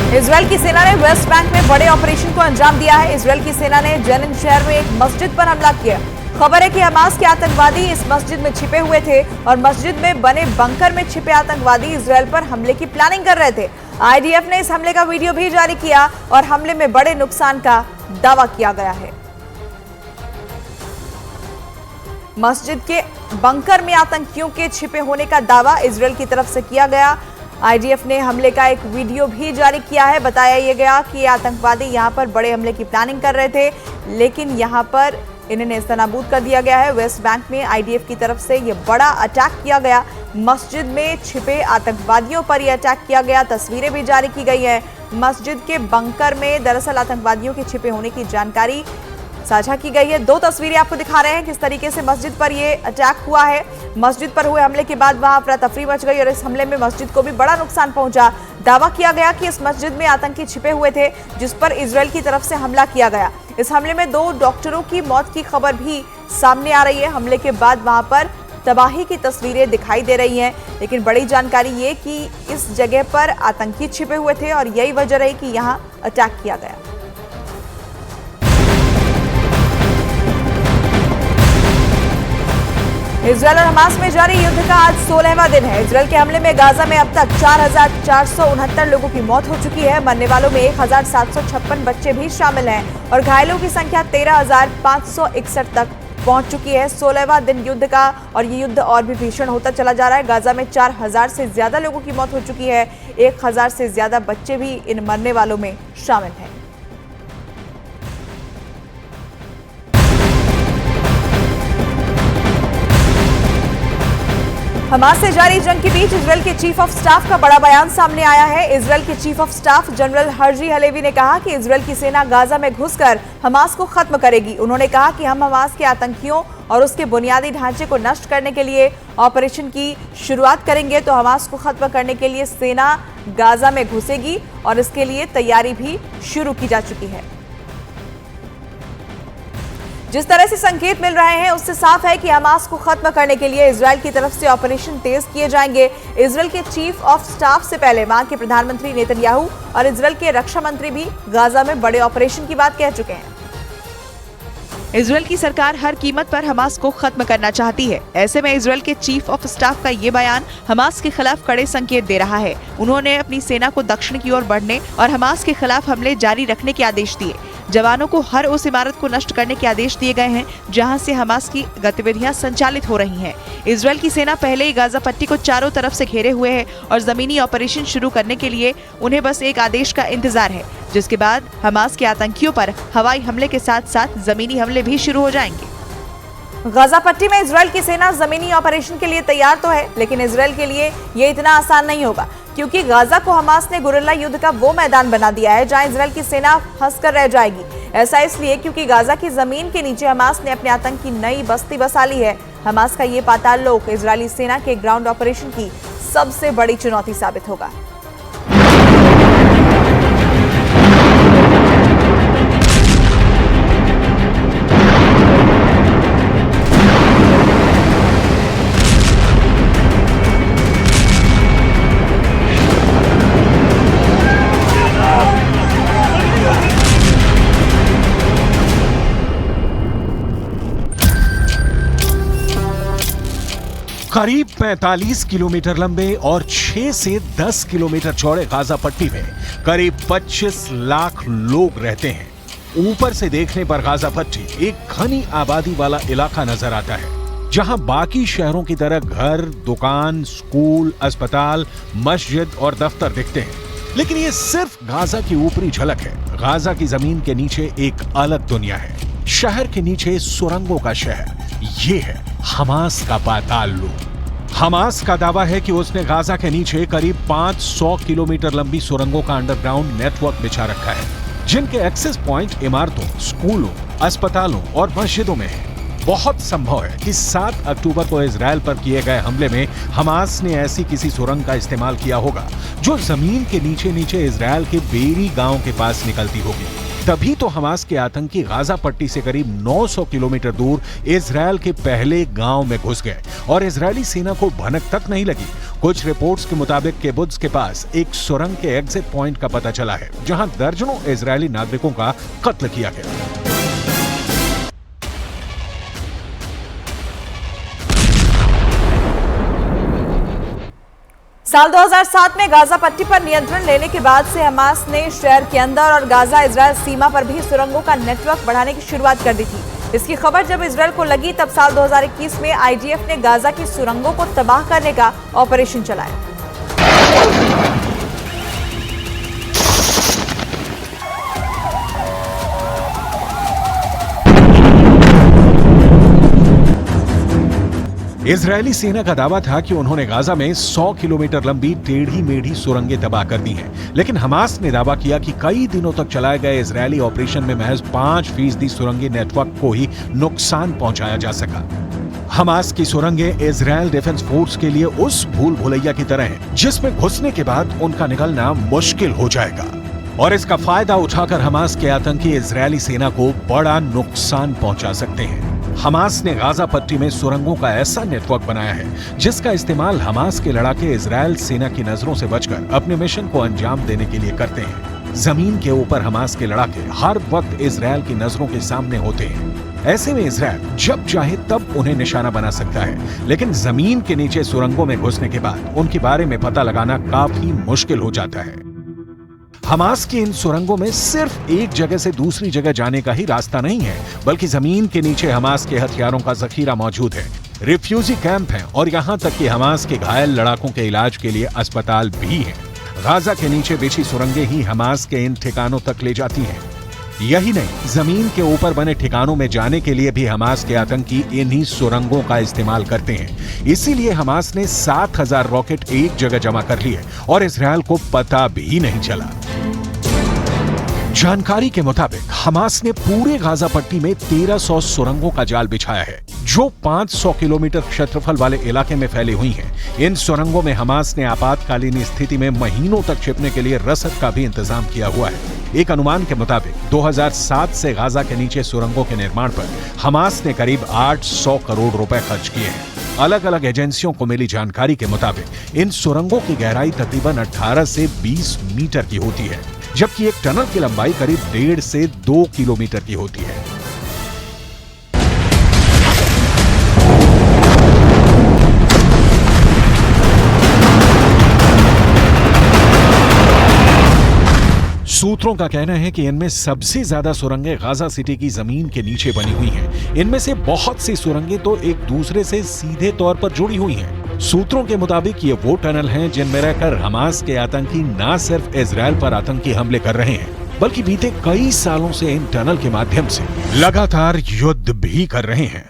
Israel की सेना ने वेस्ट बैंक में बड़े ऑपरेशन को अंजाम दिया है। इजरायल की सेना ने जेनिन शहर में एक मस्जिद पर हमला किया। खबर है कि हमास के आतंकवादी इस मस्जिद में छिपे हुए थे और मस्जिद में बने बंकर में छिपे आतंकवादी इजरायल पर हमले की प्लानिंग कर रहे थे। आईडीएफ ने इस हमले का वीडियो भी जारी किया और हमले में बड़े नुकसान का दावा किया गया है। मस्जिद के बंकर में आतंकियों के छिपे होने का दावा इजरायल की तरफ से किया गया। आईडीएफ ने हमले का एक वीडियो भी जारी किया है। बताया यह गया कि आतंकवादी यहां पर बड़े हमले की प्लानिंग कर रहे थे, लेकिन यहां पर इन्हें नेस्तनाबूद कर दिया गया है। वेस्ट बैंक में आईडीएफ की तरफ से यह बड़ा अटैक किया गया। मस्जिद में छिपे आतंकवादियों पर यह अटैक किया गया। तस्वीरें भी जारी की गई है। मस्जिद के बंकर में दरअसल आतंकवादियों के छिपे होने की जानकारी साझा की गई है। दो तस्वीरें आपको दिखा रहे हैं किस तरीके से मस्जिद पर यह अटैक हुआ है। मस्जिद पर हुए हमले के बाद वहां अफरा तफरी मच गई और इस हमले में मस्जिद को भी बड़ा नुकसान पहुंचा। दावा किया गया कि इस मस्जिद में आतंकी छिपे हुए थे, जिस पर इजरायल की तरफ से हमला किया गया। इस हमले में 2 डॉक्टरों की मौत की खबर भी सामने आ रही है। हमले के बाद वहां पर तबाही की तस्वीरें दिखाई दे रही हैं, लेकिन बड़ी जानकारी ये कि इस जगह पर आतंकी छिपे हुए थे और यही वजह रही कि यहां अटैक किया गया। इजरायल और हमास में जारी युद्ध का आज 16वां दिन है। इजरायल के हमले में गाजा में अब तक 4,469 लोगों की मौत हो चुकी है। मरने वालों में 1,756 बच्चे भी शामिल हैं और घायलों की संख्या 13,561 तक पहुंच चुकी है। 16वां दिन युद्ध का और ये युद्ध और भी भीषण होता चला जा रहा है। गाजा में 4,000 से ज्यादा लोगों की मौत हो चुकी है। 1,000 से ज्यादा बच्चे भी इन मरने वालों में शामिल हैं। हमास से जारी जंग के बीच इजरायल के चीफ ऑफ स्टाफ का बड़ा बयान सामने आया है। इजरायल के chief of staff general Herzi Halevi ने कहा कि इजरायल की सेना गाजा में घुसकर हमास को खत्म करेगी। उन्होंने कहा कि हम हमास के आतंकियों और उसके बुनियादी ढांचे को नष्ट करने के लिए ऑपरेशन की शुरुआत करेंगे, तो हमास को खत्म करने के लिए सेना गाजा में घुसेगी और इसके लिए तैयारी भी शुरू की जा चुकी है। जिस तरह से संकेत मिल रहे हैं उससे साफ है कि हमास को खत्म करने के लिए इजरायल की तरफ से ऑपरेशन तेज किए जाएंगे। इजरायल के चीफ ऑफ स्टाफ से पहले वहां के प्रधानमंत्री नेतन्याहू और इजरायल के रक्षा मंत्री भी गाजा में बड़े ऑपरेशन की बात कह चुके हैं। इजरायल की सरकार हर कीमत पर हमास को खत्म करना चाहती है। ऐसे में इजरायल के चीफ ऑफ स्टाफ का ये बयान हमास के खिलाफ कड़े संकेत दे रहा है। उन्होंने अपनी सेना को दक्षिण की ओर बढ़ने और हमास के खिलाफ हमले जारी रखने के आदेश दिए। जवानों को हर उस इमारत को नष्ट करने के आदेश दिए गए हैं जहां से हमास की गतिविधियां संचालित हो रही हैं। इजरायल की सेना पहले ही गाजा पट्टी को चारों तरफ से घेरे हुए है और जमीनी ऑपरेशन शुरू करने के लिए उन्हें बस एक आदेश का इंतजार है, जिसके बाद हमास के आतंकियों पर हवाई हमले के साथ साथ जमीनी हमले भी शुरू हो जाएंगे। गाजा पट्टी में इजरायल की सेना जमीनी ऑपरेशन के लिए तैयार तो है, लेकिन इजरायल के लिए ये इतना आसान नहीं होगा, क्योंकि गाजा को हमास ने गुरिल्ला युद्ध का वो मैदान बना दिया है जहां इजरायल की सेना फंसकर रह जाएगी। ऐसा इसलिए क्योंकि गाजा की जमीन के नीचे हमास ने अपने आतंक की नई बस्ती बसा ली है। हमास का ये पाताल लोक इजरायली सेना के ग्राउंड ऑपरेशन की सबसे बड़ी चुनौती साबित होगा। करीब 45 किलोमीटर लंबे और 6 से 10 किलोमीटर चौड़े गाजा पट्टी में करीब 25 लाख लोग रहते हैं। ऊपर से देखने पर गाजा पट्टी एक घनी आबादी वाला इलाका नजर आता है, जहां बाकी शहरों की तरह घर, दुकान, स्कूल, अस्पताल, मस्जिद और दफ्तर दिखते हैं। लेकिन ये सिर्फ गाजा की ऊपरी झलक है। गाजा की जमीन के नीचे एक अलग दुनिया है। शहर के नीचे सुरंगों का शहर। ये है हमास का पाताल लोक। हमास का दावा है कि उसने गाजा के नीचे करीब 500 किलोमीटर लंबी सुरंगों का अंडरग्राउंड नेटवर्क बिछा रखा है, जिनके एक्सेस पॉइंट इमारतों, स्कूलों, अस्पतालों और मस्जिदों में है। बहुत संभव है कि 7 अक्टूबर को इजरायल पर किए गए हमले में हमास ने ऐसी किसी सुरंग का इस्तेमाल किया होगा जो जमीन के नीचे नीचे इजरायल के बेरी गांव के पास निकलती होगी। तभी तो हमास के आतंकी गाजा पट्टी से करीब 900 किलोमीटर दूर इजरायल के पहले गांव में घुस गए और इजरायली सेना को भनक तक नहीं लगी। कुछ रिपोर्ट्स के मुताबिक किबुत्ज के पास एक सुरंग के एग्जिट पॉइंट का पता चला है, जहां दर्जनों इजरायली नागरिकों का कत्ल किया गया। साल 2007 में गाजा पट्टी पर नियंत्रण लेने के बाद से हमास ने शहर के अंदर और गाजा इजरायल सीमा पर भी सुरंगों का नेटवर्क बढ़ाने की शुरुआत कर दी थी। इसकी खबर जब इजरायल को लगी तब साल 2021 में आईडीएफ ने गाजा की सुरंगों को तबाह करने का ऑपरेशन चलाया। इजरायली सेना का दावा था कि उन्होंने गाजा में 100 किलोमीटर लंबी टेढ़ी मेढ़ी सुरंगें तबाह कर दी हैं, लेकिन हमास ने दावा किया कि कई दिनों तक चलाए गए इजरायली ऑपरेशन में महज 5% सुरंगी नेटवर्क को ही नुकसान पहुंचाया जा सका। हमास की सुरंगें इजरायल डिफेंस फोर्स के लिए उस भूल भुलैया की तरह हैं, जिसमें घुसने के बाद उनका निकलना मुश्किल हो जाएगा और इसका फायदा उठाकर हमास के आतंकी इजरायली सेना को बड़ा नुकसान पहुंचा सकते हैं। हमास ने गाजा पट्टी में सुरंगों का ऐसा नेटवर्क बनाया है जिसका इस्तेमाल हमास के लड़ाके इजरायल सेना की नजरों से बचकर अपने मिशन को अंजाम देने के लिए करते हैं। जमीन के ऊपर हमास के लड़ाके हर वक्त इजरायल की नजरों के सामने होते हैं। ऐसे में इजरायल जब चाहे तब उन्हें निशाना बना सकता है, लेकिन जमीन के नीचे सुरंगों में घुसने के बाद उनके बारे में पता लगाना काफी मुश्किल हो जाता है। हमास की इन सुरंगों में सिर्फ एक जगह से दूसरी जगह जाने का ही रास्ता नहीं है, बल्कि जमीन के नीचे हमास के हथियारों का जखीरा मौजूद है, रिफ्यूजी कैंप हैं और यहां तक कि हमास के घायल लड़ाकों के इलाज के लिए अस्पताल भी हैं। गाजा के नीचे बिछी सुरंगें ही हमास के इन ठिकानों तक ले जाती हैं। यही नहीं, जमीन के ऊपर बने ठिकानों में जाने के लिए भी हमास के आतंकी इन्हीं सुरंगों का इस्तेमाल करते हैं। इसीलिए हमास ने 7000 रॉकेट एक जगह जमा कर लिए और इजरायल को पता भी नहीं चला। जानकारी के मुताबिक हमास ने पूरे गाजा पट्टी में 1300 सुरंगों का जाल बिछाया है, जो 500 किलोमीटर क्षेत्रफल वाले इलाके में फैली हुई हैं। इन सुरंगों में हमास ने आपातकालीन स्थिति में महीनों तक छिपने के लिए रसद का भी इंतजाम किया हुआ है। एक अनुमान के मुताबिक 2007 से गाजा के नीचे सुरंगों के निर्माण पर हमास ने करीब 800 करोड़ रुपए खर्च किए हैं। अलग अलग एजेंसियों को मिली जानकारी के मुताबिक इन सुरंगों की गहराई तकरीबन 18 से 20 मीटर की होती है, जबकि एक टनल की लंबाई करीब 1.5 से 2 किलोमीटर की होती है। सूत्रों का कहना है कि इनमें सबसे ज्यादा सुरंगें गाजा सिटी की जमीन के नीचे बनी हुई हैं। इनमें से बहुत सी सुरंगें तो एक दूसरे से सीधे तौर पर जुड़ी हुई हैं। सूत्रों के मुताबिक ये वो टनल हैं जिनमें रहकर हमास के आतंकी न सिर्फ इजरायल पर आतंकी हमले कर रहे हैं, बल्कि बीते कई सालों से इन टनल के माध्यम से लगातार युद्ध भी कर रहे हैं।